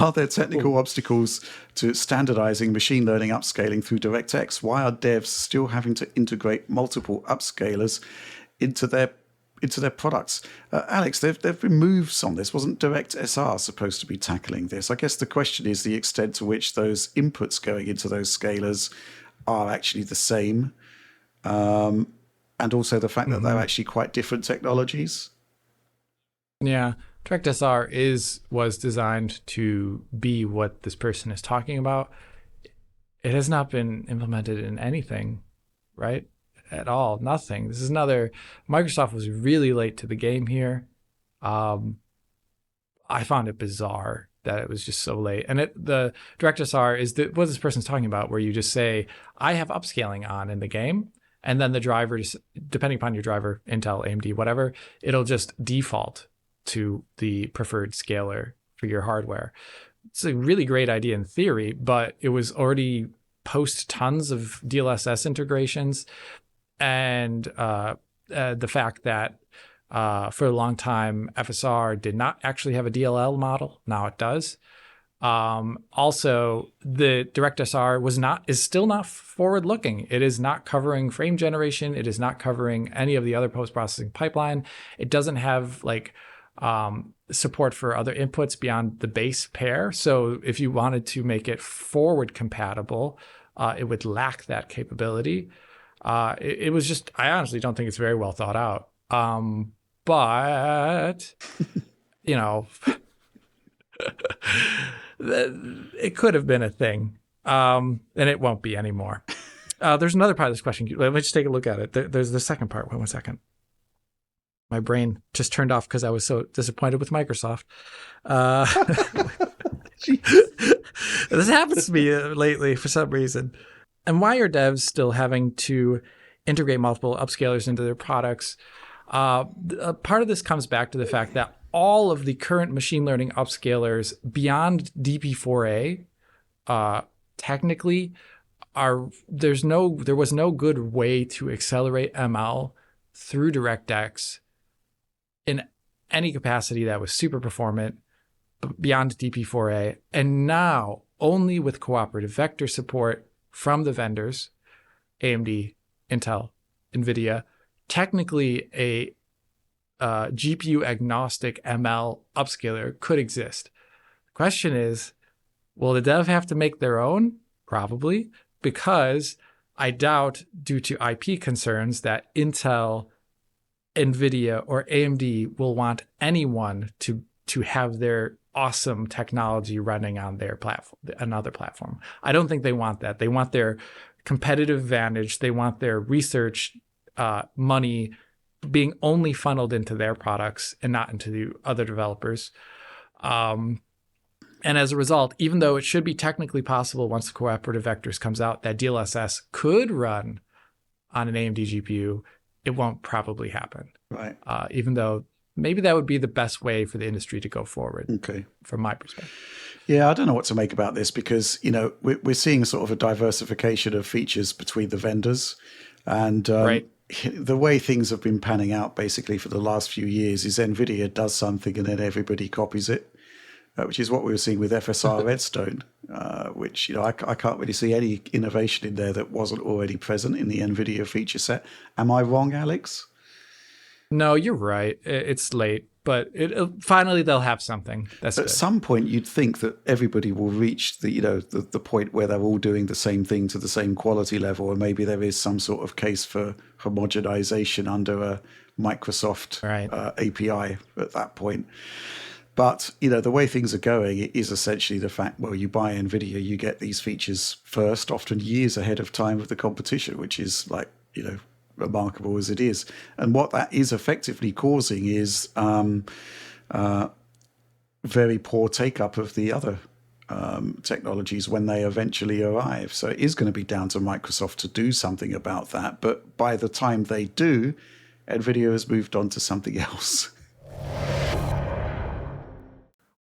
Are there technical obstacles to standardizing machine learning upscaling through DirectX? Why are devs still having to integrate multiple upscalers into their products? Alex, they've removed some of this. Wasn't DirectSR supposed to be tackling this? I guess the question is the extent to which those inputs going into those scalars are actually the same, and also the fact that they're actually quite different technologies. Yeah, DirectSR was designed to be what this person is talking about. It has not been implemented in anything, right? At all, nothing. This is another. Microsoft was really late to the game here. I found it bizarre that it was just so late. And the DirectSR is what this person's talking about, where you just say, I have upscaling on in the game, and then the driver, depending upon your driver, Intel, AMD, whatever, it'll just default to the preferred scaler for your hardware. It's a really great idea in theory, but it was already post tons of DLSS integrations. And the fact that for a long time, FSR did not actually have a DLL model. Now it does. Also, the DirectSR is still not forward-looking. It is not covering frame generation. It is not covering any of the other post-processing pipeline. It doesn't have support for other inputs beyond the base pair. So if you wanted to make it forward compatible, it would lack that capability. It was just, I honestly don't think it's very well thought out. But, it could have been a thing. And it won't be anymore. There's another part of this question. Let me just take a look at it. There's the second part. Wait 1 second. My brain just turned off because I was so disappointed with Microsoft. This happens to me lately for some reason. And why are devs still having to integrate multiple upscalers into their products? Part of this comes back to the fact that all of the current machine learning upscalers beyond DP4A, technically, there was no good way to accelerate ML through DirectX in any capacity that was super performant beyond DP4A. And now, only with cooperative vector support from the vendors, AMD, Intel, NVIDIA, technically a GPU agnostic ML upscaler could exist. The question is, will the dev have to make their own? Probably, because I doubt, due to IP concerns, that Intel, NVIDIA, or AMD will want anyone to have their awesome technology running on their platform, another platform. I don't think they want that. They want their competitive advantage. They want their research money being only funneled into their products and not into the other developers. And as a result, even though it should be technically possible once the cooperative vectors comes out that DLSS could run on an AMD GPU, it won't probably happen. Right. Even though maybe that would be the best way for the industry to go forward. Okay. From my perspective. Yeah, I don't know what to make about this because, we're seeing sort of a diversification of features between the vendors. And right. The way things have been panning out basically for the last few years is NVIDIA does something and then everybody copies it, which is what we were seeing with FSR Redstone, which, I can't really see any innovation in there that wasn't already present in the NVIDIA feature set. Am I wrong, Alex? No, you're right. It's late, but finally they'll have something. That's at good. Some point you'd think that everybody will reach the point where they're all doing the same thing to the same quality level, and maybe there is some sort of case for homogenization under a Microsoft API at that point. But, the way things are going, it is essentially the fact, well, you buy NVIDIA, you get these features first, often years ahead of time of the competition, which is remarkable as it is. And what that is effectively causing is very poor take-up of the other technologies when they eventually arrive. So it is going to be down to Microsoft to do something about that. But by the time they do, NVIDIA has moved on to something else.